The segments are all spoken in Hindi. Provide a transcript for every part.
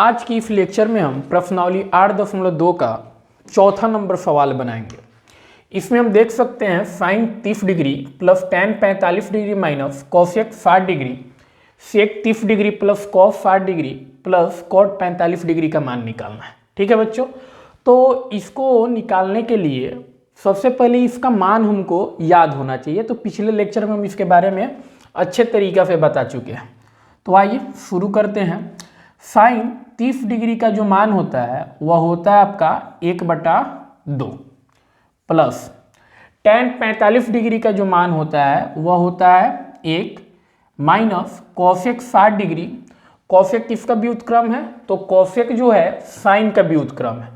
आज की इस लेक्चर में हम प्रश्नावली 8.2 का चौथा नंबर सवाल बनाएंगे। इसमें हम देख सकते हैं sine 30 degree plus tan 45 degree minus cosec 60 degree sec 30 degree plus cos 60 degree plus cot 45 degree का मान निकालना है। ठीक है बच्चों, तो इसको निकालने के लिए सबसे पहले इसका मान हमको याद होना चाहिए। तो पिछले लेक्चर में हम इसके बारे में अच्छे तरीक़ा से बता चुके हैं। तो आइए शुरू करते हैं। साइन 30 डिग्री का जो मान होता है वह होता है आपका 1/2 प्लस टेन 45 डिग्री का जो मान होता है वह होता है 1 माइनस कॉसेक 60 डिग्री। कॉसेक किसका व्युत्क्रम है? तो कॉसेक जो है साइन का व्युत्क्रम है।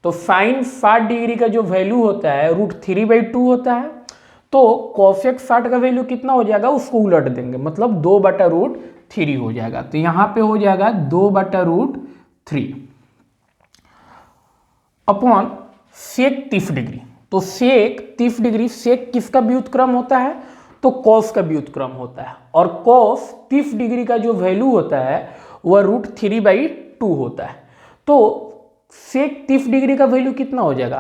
तो साइन 60 डिग्री का जो वैल्यू होता है √3/2 होता है। तो कॉसेक 60 का वैल्यू कितना हो जाएगा उसको उलट देंगे, मतलब 2/√3 हो जाएगा। तो यहाँ पे हो जाएगा 2/√3 अपॉन सेक 30 डिग्री। तो सेक 30 डिग्री, सेक किसका व्युत्क्रम होता है? तो कॉस का व्युत्क्रम होता है। और कॉस 30 डिग्री का जो वैल्यू होता है वह √3/2 होता है। तो सेक 30 डिग्री का वैल्यू कितना हो जाएगा,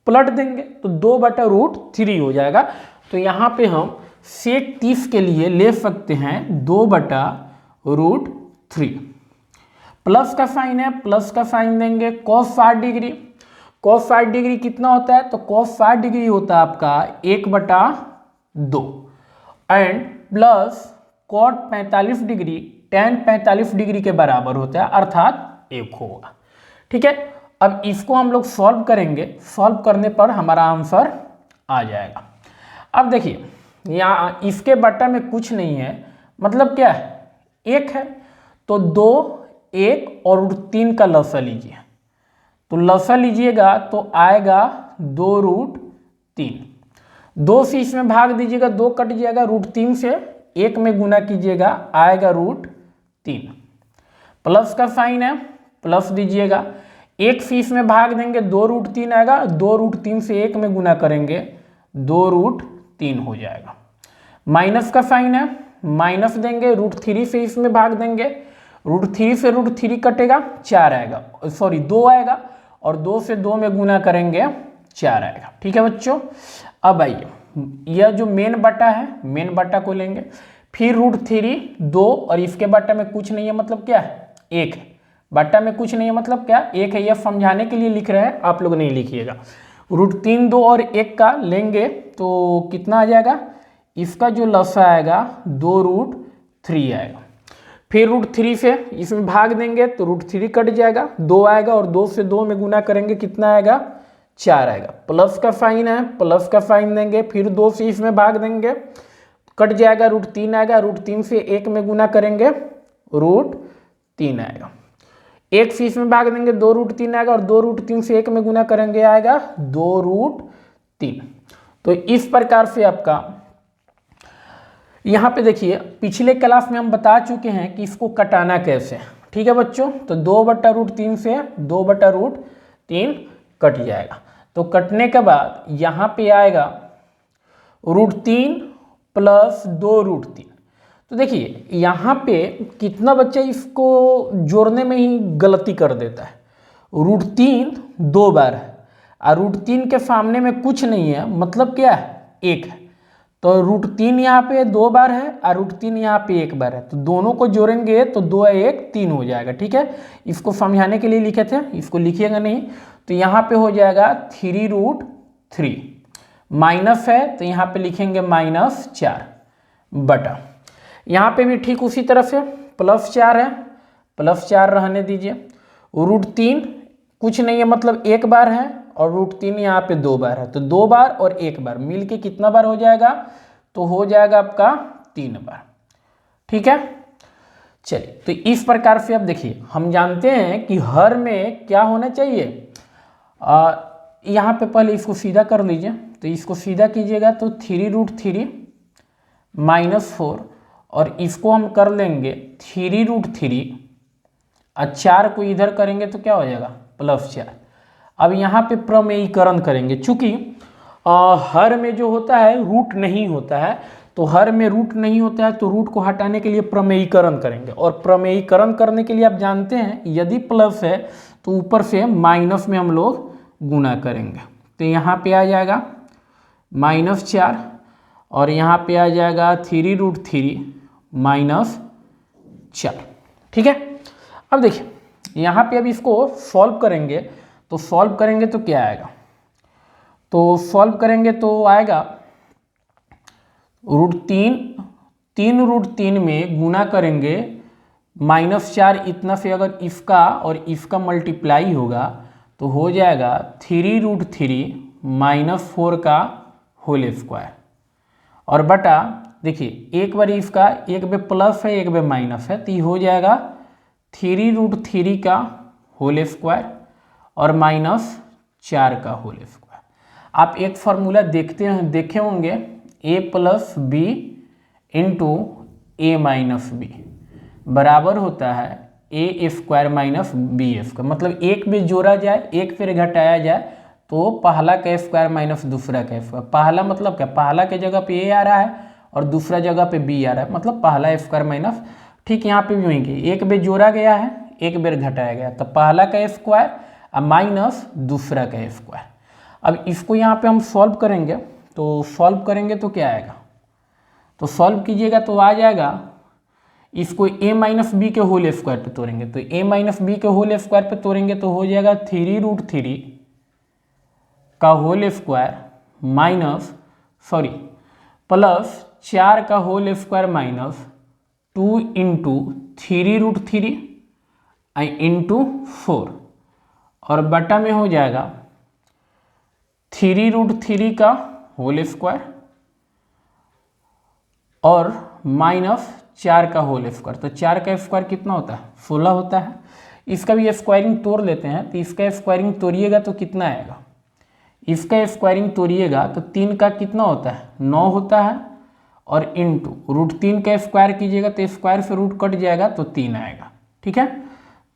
पलट देंगे तो 2/√3 हो जाएगा। तो यहाँ पे हम सेक 30 के लिए ले सकते हैं 2/√3। प्लस का साइन है, प्लस का साइन देंगे। कॉस 60 डिग्री, कॉस 60 डिग्री कितना होता है? तो कॉस 60 डिग्री होता है आपका 1/2 and plus cot 45 degree tan 45 degree के बराबर होता है, अर्थात 1 होगा। ठीक है, अब इसको हम लोग सॉल्व करेंगे। सॉल्व करने पर हमारा आंसर आ जाएगा। अब देखिए यहाँ इसके बटा में कुछ नहीं है, मतलब क्या है? 1 है। तो 2, 1 और √3 का लसा लीजिए। तो लसा लीजिएगा तो आएगा 2√3। 2 से इसमें भाग दीजिएगा, 2 कट जाएगा। √3 से 1 में गुना कीजिएगा, आएगा √3। प्लस का साइन है, प्लस दीजिएगा। 1 से इसमें भाग देंगे, 2√3 आएगा। 2√3 से 1 में गुना करेंगे, 2√3 हो जाएगा। माइनस का साइन है, माइनस देंगे। √3 से इसमें भाग देंगे, √3 से √3 कटेगा, 4 आएगा, सॉरी 2 आएगा। और 2 से 2 में गुना करेंगे, 4 आएगा। ठीक है बच्चों, अब आइए यह जो मेन बटा है, मेन बटा को लेंगे। फिर √3 2 और इसके बटा में कुछ नहीं है, मतलब क्या है? 1 है। बटा में कुछ नहीं है मतलब क्या? 1 है। यह समझाने के लिए लिख रहे हैं, आप लोग नहीं लिखिएगा। √3 2 और 1 का लेंगे तो कितना आ जाएगा? इसका जो लसा आएगा 2√3 आएगा। फिर √3 से इसमें भाग देंगे तो √3 कट जाएगा, 2 आएगा। और 2 से 2 में गुना करेंगे, कितना आएगा? 4 आएगा। प्लस का साइन है, प्लस का साइन देंगे। फिर 2 से इसमें भाग देंगे, कट जाएगा, √3 आएगा। √3 से 1 में गुना करेंगे, √3 आएगा। 1 से इसमें भाग देंगे, 2√3 आएगा। और 2√3 से 1 में गुना करेंगे, आएगा 2√3। तो इस प्रकार से आपका यहाँ पे देखिए पिछले क्लास में हम बता चुके हैं कि इसको कटाना कैसे। ठीक है बच्चों, तो 2/√3 से 2/√3 कट जाएगा। तो कटने के बाद यहाँ पे आएगा √3 प्लस 2√3। तो देखिए यहाँ पे कितना बच्चा इसको जोड़ने में ही गलती कर देता है। √3 2 बार है और √3 के सामने में कुछ नहीं है, मतलब क्या है? 1 है। तो √3 यहाँ पे 2 बार है और √3 यहाँ पे 1 बार है। तो दोनों को जोड़ेंगे तो 2 1 3 हो जाएगा। ठीक है, इसको समझाने के लिए लिखे थे, इसको लिखिएगा नहीं। तो यहाँ पे हो जाएगा 3√3। माइनस है तो यहाँ पे लिखेंगे -4 बटा। यहाँ पे भी ठीक उसी तरह से +4 है, +4 रहने दीजिए। √3 कुछ नहीं है, मतलब 1 बार है। और √3 यहाँ पे 2 बार है। तो 2 बार और 1 बार मिल के कितना बार हो जाएगा? तो हो जाएगा आपका 3 बार। ठीक है, चलिए तो इस प्रकार से अब देखिए हम जानते हैं कि हर में क्या होना चाहिए। यहाँ पे पहले इसको सीधा कर लीजिए। तो इसको सीधा कीजिएगा तो 3√3 -4 और इसको हम कर लेंगे 3√3 और 4 को इधर करेंगे तो क्या हो जाएगा? +4। अब यहाँ पे प्रमेयीकरण करेंगे। चूंकि हर में जो होता है रूट नहीं होता है, तो हर में रूट नहीं होता है, तो रूट को हटाने के लिए प्रमेयीकरण करेंगे, और प्रमेयीकरण करने के लिए आप जानते हैं यदि प्लस है तो ऊपर से माइनस में हम लोग गुना करेंगे। तो यहाँ पे आ जाएगा -4 और यहाँ पे आ जाएगा 3√3 -4। ठीक है, अब देखिए यहाँ पे अब इसको सॉल्व करेंगे, तो सॉल्व करेंगे तो क्या आएगा, तो सॉल्व करेंगे तो आएगा √3 में गुना करेंगे -4, इतना से अगर इसका और इसका मल्टीप्लाई होगा तो हो जाएगा 3√3 -4 का होल स्क्वायर, और बटा देखिए एक बार इसका एक बे प्लस है एक बे माइनस है, तो ये हो जाएगा 3√3 का होल स्क्वायर और -4 का होल स्क्वायर। आप एक फार्मूला देखे होंगे a+b इंटू a-b बराबर होता है a² - b², मतलब एक में जोड़ा जाए एक फिर घटाया जाए तो पहला का स्क्वायर माइनस दूसरा का स्क्वायर। पहला मतलब क्या, पहला के जगह पे a आ रहा है और दूसरा जगह पे b आ रहा है, मतलब पहला स्क्वायर माइनस। ठीक, यहाँ पे भी वही एक बेर जोड़ा गया है एक बेर घटाया गया, तो पहला का स्क्वायर और माइनस दूसरा का स्क्वायर। अब इसको यहाँ पे हम सॉल्व करेंगे, तो सॉल्व करेंगे तो क्या आएगा, तो सॉल्व कीजिएगा तो आ जाएगा, इसको a-b के होल स्क्वायर पे तोड़ेंगे, तो a-b के होल स्क्वायर पे तोड़ेंगे तो हो जाएगा 3√3 का होल स्क्वायर +4 का होल स्क्वायर -2 इंटू 3√3 इंटू 4, और बटा में हो जाएगा 3√3 का होल स्क्वायर और -4 का होल स्क्वायर। तो 4 का स्क्वायर कितना होता है, 16 होता है। इसका भी स्क्वायरिंग तोड़ लेते हैं, तो इसका स्क्वायरिंग तोड़िएगा तो कितना आएगा, इसका स्क्वायरिंग तोड़िएगा तो 3 का कितना होता है, 9 होता है, और इंटू √3 का स्क्वायर कीजिएगा तो स्क्वायर से रूट कट जाएगा तो 3 आएगा। ठीक है,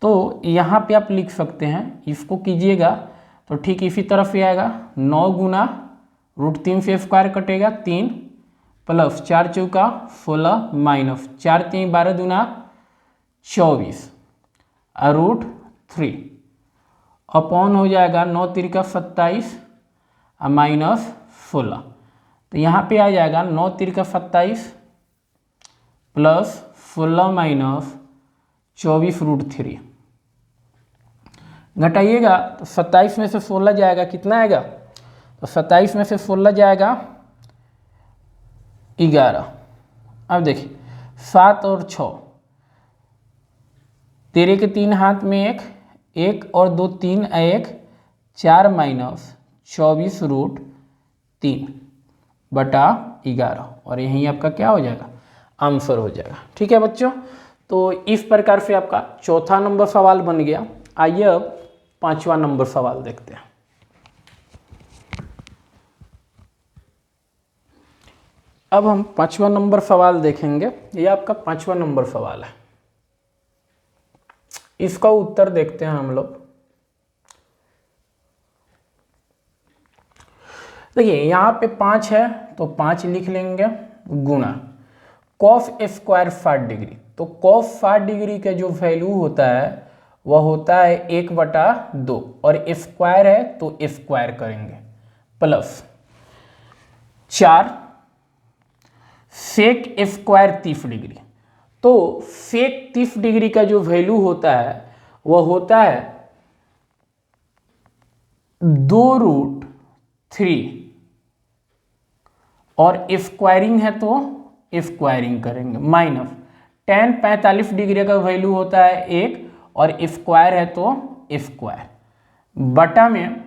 तो यहाँ पे आप लिख सकते हैं, इसको कीजिएगा तो ठीक इसी तरफ से आएगा 9 गुना √3 से स्क्वायर कटेगा 3 प्लस 4 चौका 16 माइनस 4 3 12 दूना 24 और √3 अपॉन हो जाएगा 9 3 27 -16। तो यहाँ पे आ जाएगा 9 3 27 प्लस 16 माइनस 24 √3। घटाइएगा तो 27 में से 16 जाएगा, कितना आएगा, तो 27 में से 16 जाएगा 11। अब देखिए 7 और 6, तेरे के 3 हाथ में 1 और 2 3 1 4 माइनस 24 √3 बटा 11, और यहीं आपका क्या हो जाएगा, आंसर हो जाएगा। ठीक है बच्चों, तो इस प्रकार से आपका चौथा नंबर सवाल बन गया। आइए अब पांचवा नंबर सवाल देखते हैं। अब हम पांचवा नंबर सवाल देखेंगे। ये आपका पांचवा नंबर सवाल है, इसका उत्तर देखते हैं हम लोग। देखिए यहाँ पे 5 है तो 5 लिख लेंगे, गुणा कॉस स्क्वायर 60 डिग्री। तो कॉस 60 डिग्री का जो वैल्यू होता है वह होता है 1/2, और स्क्वायर है तो स्क्वायर करेंगे, प्लस 4 सेक स्क्वायर 30 डिग्री। तो सेक 30 डिग्री का जो वैल्यू होता है वह होता है 2√3, और स्क्वायरिंग है तो स्क्वायरिंग करेंगे, माइनस tan 45 डिग्री का वैल्यू होता है 1, और स्क्वायर है तो स्क्वायर, बटा में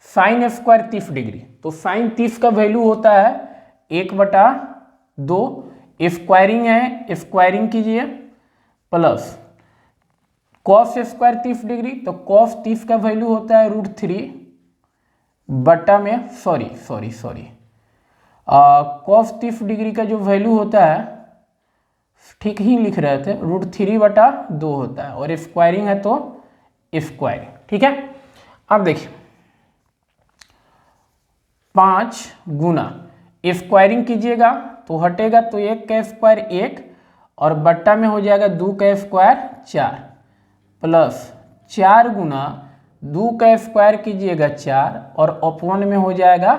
साइन स्क्वायर 30 डिग्री। तो साइन 30 का वैल्यू होता है 1/2, स्क्वायरिंग है स्क्वायरिंग कीजिए, प्लस कॉस स्क्वायर 30 डिग्री, तो कॉस 30 का वैल्यू होता है √3 बटा में सॉरी कॉस 30 डिग्री का जो वैल्यू होता है, ठीक ही लिख रहे थे, √3/2 होता है, और स्क्वायरिंग है तो स्क्वायरिंग। ठीक है, अब देखिए 5 गुना स्क्वायरिंग कीजिएगा तो हटेगा तो 1 का स्क्वायर 1 और बट्टा में हो जाएगा 2 का स्क्वायर 4 प्लस 4 गुना 2 का स्क्वायर कीजिएगा 4 और अपवन में हो जाएगा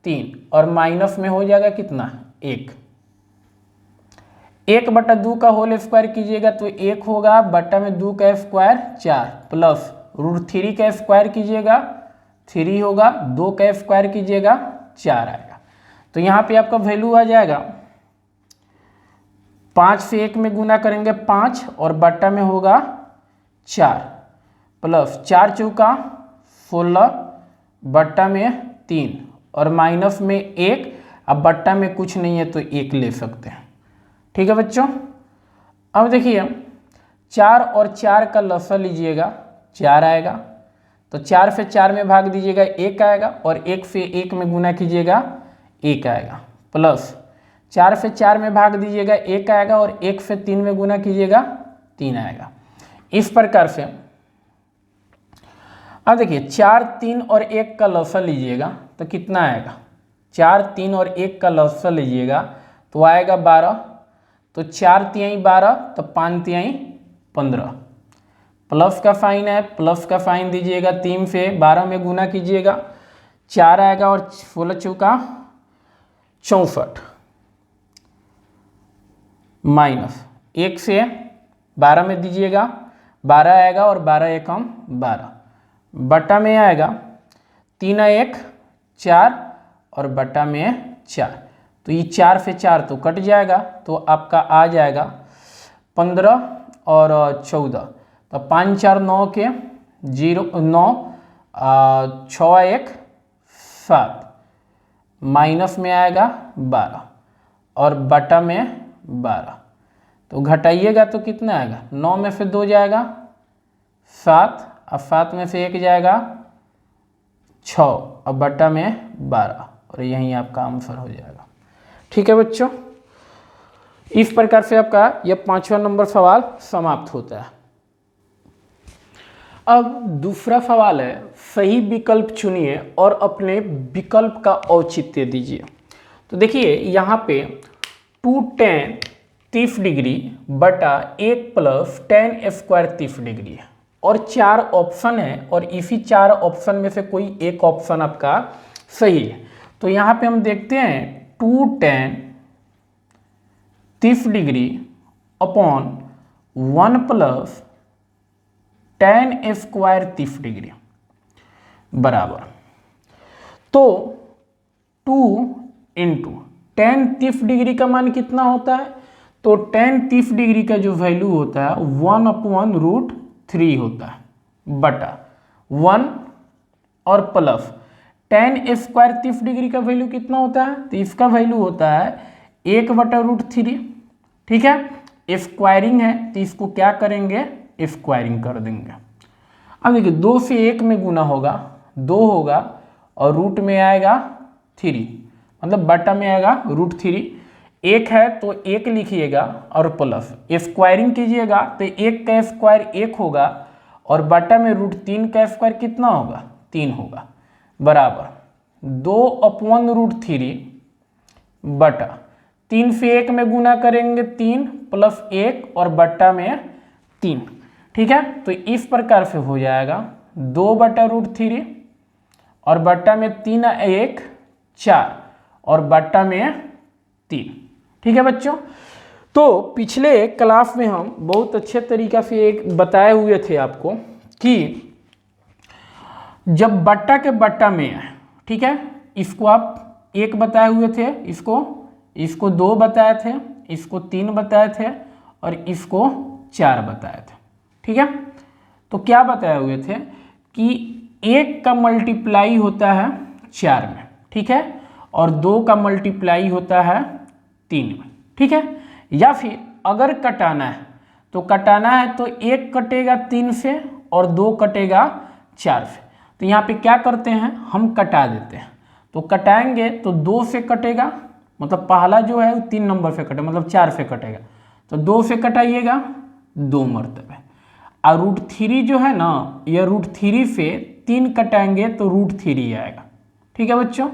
3 और माइनस में हो जाएगा कितना 1। 1 बटा 2 का होल स्क्वायर कीजिएगा तो 1 होगा, बट्टा में 2 का स्क्वायर 4 प्लस √3 का स्क्वायर कीजिएगा 3 होगा, 2 का स्क्वायर कीजिएगा 4 आएगा। तो यहाँ पे आपका वैल्यू आ जाएगा 5 से 1 में गुना करेंगे 5 और बट्टा में होगा 4 प्लस 4 चौका 16 बट्टा में 3 और माइनस में 1। अब बट्टा में कुछ नहीं है तो 1 ले सकते हैं। ठीक है बच्चों, अब देखिए 4 और 4 का लसा लीजिएगा 4 आएगा, तो 4 से 4 में भाग दीजिएगा 1 आएगा और 1 से 1 में गुना कीजिएगा 1 आएगा प्लस 4 से 4 में भाग दीजिएगा 1 आएगा और 1 से 3 में गुना कीजिएगा 3 आएगा। इस प्रकार से अब देखिए 4, 3 और 1 का लसा लीजिएगा तो कितना आएगा, 4, 3 और 1 का लसा लीजिएगा तो आएगा 12, तो 4 तिहाई 12 तो 5 तिहाई 15। प्लस का साइन है, प्लस का साइन दीजिएगा, 3 से 12 में गुना कीजिएगा 4 आएगा और 16 चौका 64 माइनस 1 से 12 में दीजिएगा 12 आएगा और 12 एकम 12 बटा में आएगा 3 1 4 और बटा में 4, तो ये 4 से 4 तो कट जाएगा तो आपका आ जाएगा 15 और 14, तो 5 4 9 के 0 9 6 1 7 माइनस में आएगा 12 और बटा में 12, तो घटाइएगा तो कितना आएगा, 9 में से 2 जाएगा 7 और 7 में से 1 जाएगा 6 और बटा में 12 और यहीं आपका आंसर हो जाएगा। ठीक है बच्चों, इस प्रकार से आपका यह 5वां नंबर सवाल समाप्त होता है। अब दूसरा सवाल है, सही विकल्प चुनिए और अपने विकल्प का औचित्य दीजिए। तो देखिए यहाँ पे 2 tan 30 डिग्री बटा 1 प्लस tan स्क्वायर 30 डिग्री है और 4 ऑप्शन है और इसी 4 ऑप्शन में से कोई एक ऑप्शन आपका सही है। तो यहाँ पे हम देखते हैं 2 tan 30 degree upon 1 plus tan square 30 degree बराबर, तो 2 इंटू tan 30 डिग्री का मान कितना होता है, तो tan 30 डिग्री का जो वैल्यू होता है 1/√3 होता है बटा 1 और प्लस tan स्क्वायर 30 डिग्री का वैल्यू कितना होता है, तो इसका वैल्यू होता है 1/√3। ठीक है, स्क्वायरिंग है तो इसको क्या करेंगे, स्क्वायरिंग कर देंगे। अब देखिए 2 से 1 में गुना होगा 2 होगा और रूट में आएगा 3, मतलब बटा में आएगा √3। 1 है तो 1 लिखिएगा और प्लस स्क्वायरिंग कीजिएगा तो 1 का स्क्वायर 1 होगा और बटा में √3 का स्क्वायर कितना होगा 3 होगा बराबर 2/√3 बटा 3 से 1 में गुना करेंगे 3 प्लस 1 और बट्टा में 3। ठीक है, तो इस प्रकार से हो जाएगा 2/√3 और बट्टा में 3 1 4 और बट्टा में 3। ठीक है बच्चों, तो पिछले क्लास में हम बहुत अच्छे तरीका से एक बताए हुए थे आपको कि जब बट्टा के बट्टा में है, ठीक है, इसको आप 1 बताए हुए थे, इसको 2 बताए थे, इसको 3 बताए थे और इसको 4 बताए थे। ठीक है, तो क्या बताए हुए थे कि 1 का मल्टीप्लाई होता है 4 में, ठीक है, और 2 का मल्टीप्लाई होता है 3 में। ठीक है, या फिर अगर कटाना है तो 1 कटेगा 3 से और 2 कटेगा 4 से। तो यहाँ पे क्या करते हैं, हम कटा देते हैं। तो कटाएंगे तो 2 से कटेगा, मतलब पहला जो है वो 3 नंबर से कटेगा, मतलब 4 से कटेगा, तो 2 से कटाइएगा 2 मरतबे। और √3 जो है ना, यह √3 से 3 कटाएंगे तो √3 आएगा। ठीक है बच्चों,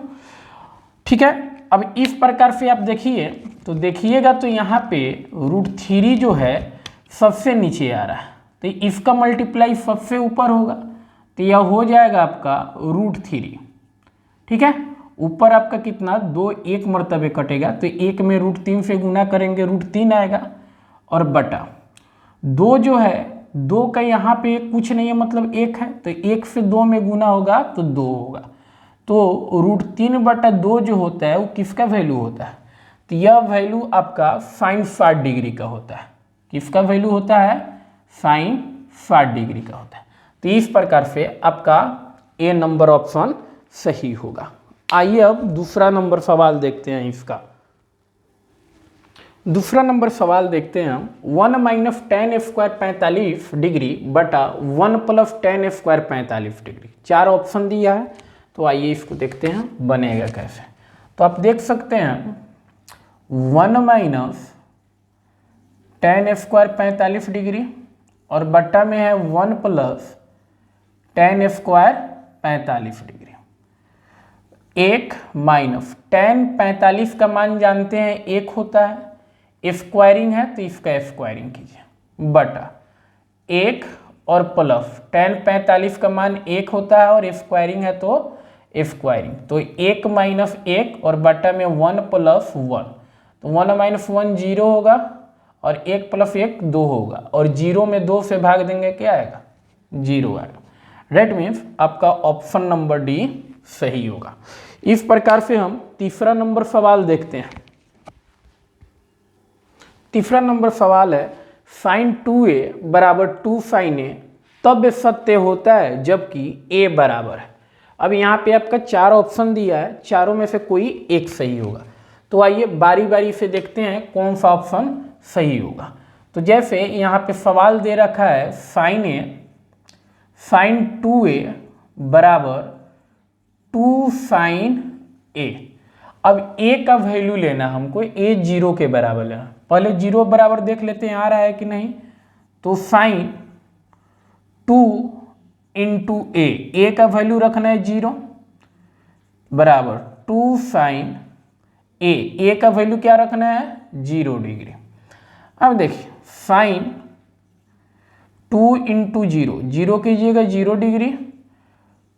ठीक है। अब इस प्रकार से आप देखिए तो देखिएगा तो यहाँ पे √3 जो है सबसे नीचे आ रहा है, तो इसका मल्टीप्लाई सबसे ऊपर होगा, तो यह हो जाएगा आपका √3। ठीक है, ऊपर आपका कितना 2 एक मर्तबे कटेगा, तो 1 में √3 से गुना करेंगे √3 आएगा, और बटा 2 जो है 2 का यहाँ पे कुछ नहीं है मतलब 1 है, तो 1 से 2 में गुना होगा तो 2 होगा, तो √3/2 जो होता है वो किसका वैल्यू होता है, तो यह वैल्यू आपका sin 60 डिग्री का होता है। किसका वैल्यू होता है, sin 60 डिग्री का होता है। तो इस प्रकार से आपका ए नंबर ऑप्शन सही होगा। आइए अब दूसरा नंबर सवाल देखते हैं। इसका दूसरा नंबर सवाल देखते हैं हम। 1 - tan² 45 डिग्री बटा 1 + tan² 45 डिग्री। 4 ऑप्शन दिया है, तो आइए इसको देखते हैं बनेगा कैसे। तो आप देख सकते हैं 1 - tan² 45 डिग्री और बट्टा में है 1 + tan² 45 डिग्री। 1 - tan 45 का मान जानते हैं 1 होता है, स्क्वायरिंग है तो इसका स्क्वायरिंग कीजिए, बटा 1 और प्लस tan 45 का मान 1 होता है और स्क्वायरिंग है तो स्क्वायरिंग, तो 1 - 1 और बटा में 1 + 1, तो 1 - 1 0 होगा और 1 + 1 2 होगा, और 0 में 2 से भाग देंगे क्या आएगा, 0 आएगा। दैट मीन्स आपका ऑप्शन नंबर डी सही होगा। इस प्रकार से हम तीसरा नंबर सवाल देखते हैं। तीसरा नंबर सवाल है sin 2a = 2 sin a तब सत्य होता है जबकि a बराबर है। अब यहाँ पे आपका 4 ऑप्शन दिया है, चारों में से कोई एक सही होगा, तो आइए बारी बारी से देखते हैं कौन सा ऑप्शन सही होगा। तो जैसे यहाँ पे सवाल दे रखा है sin 2a = 2 sin a। अब a का वैल्यू लेना हमको, a 0 के बराबर लेना। पहले 0 बराबर देख लेते हैं आ रहा है कि नहीं, तो sin 2 × a का वैल्यू रखना है 0 बराबर 2 sin a का वैल्यू क्या रखना है 0 डिग्री। अब देखिए sin 2 × 0, 0 कीजिएगा 0 डिग्री,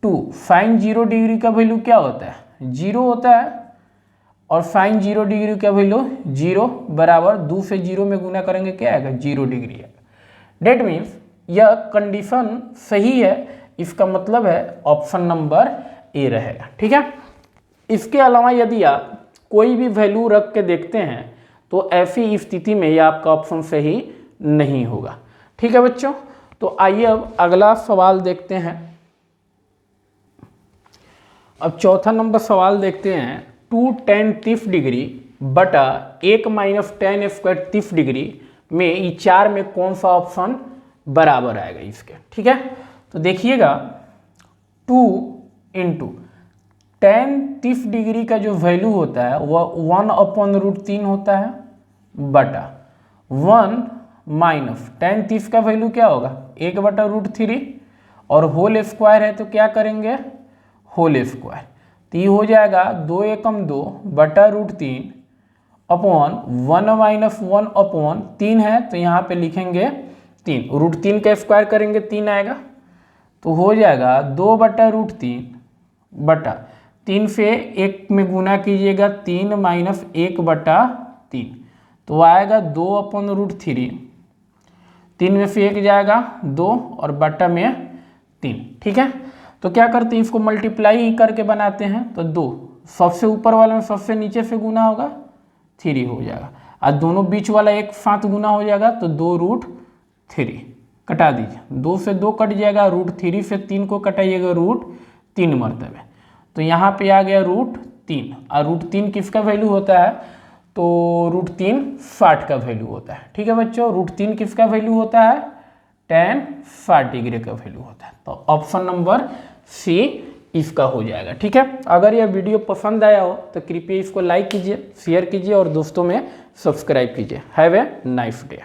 2 sin 0 डिग्री का वैल्यू क्या होता है 0 होता है, और sin 0 डिग्री का वैल्यू 0 बराबर 2 से 0 में गुना करेंगे क्या आएगा 0 डिग्री आएगा। डेट मीन्स यह कंडीशन सही है, इसका मतलब है ऑप्शन नंबर ए रहेगा। ठीक है, इसके अलावा यदि आप कोई भी वैल्यू रख के देखते हैं तो ऐसी स्थिति में यह आपका ऑप्शन सही नहीं होगा। ठीक है बच्चों, तो आइए अब अगला सवाल देखते हैं। अब चौथा नंबर सवाल देखते हैं। 2 tan 30 डिग्री बटा 1 - tan² 30 डिग्री में ये 4 में कौन सा ऑप्शन बराबर आएगा इसके। ठीक है, तो देखिएगा 2 × tan 30 डिग्री का जो वैल्यू होता है वह 1/√3 होता है, बटा 1 - tan 30 का वैल्यू क्या होगा 1/√3, और होल स्क्वायर है तो क्या करेंगे होल स्क्वायर, तो ये हो जाएगा 2 एकम 2 बटा √3 अपॉन 1 - 1/3 है, तो यहाँ पे लिखेंगे 3, √3 का स्क्वायर करेंगे 3 आएगा, तो हो जाएगा 2/√3 बटा 3 से 1 में गुना कीजिएगा 3 - 1/3, तो आएगा 2/√3, 3 में से 1 जाएगा 2 और बटा में 3। ठीक है, तो क्या करते हैं इसको मल्टीप्लाई करके बनाते हैं, तो 2 सबसे ऊपर वाला में सबसे नीचे से गुना होगा 3 हो जाएगा, और दोनों बीच वाला एक साथ गुना हो जाएगा तो 2√3 कटा दीजिए, 2 से 2 कट जाएगा, √3 से 3 को कटाइएगा √3 मरतबे, तो यहाँ पे आ गया √3, और √3 किसका वैल्यू होता है तो √3 60 का वैल्यू होता है। ठीक है बच्चों, √3 किसका वैल्यू होता है tan 60 डिग्री का वैल्यू होता है, तो ऑप्शन नंबर सी इसका हो जाएगा। ठीक है, अगर यह वीडियो पसंद आया हो तो कृपया इसको लाइक कीजिए, शेयर कीजिए और दोस्तों में सब्सक्राइब कीजिए। Have a nice day.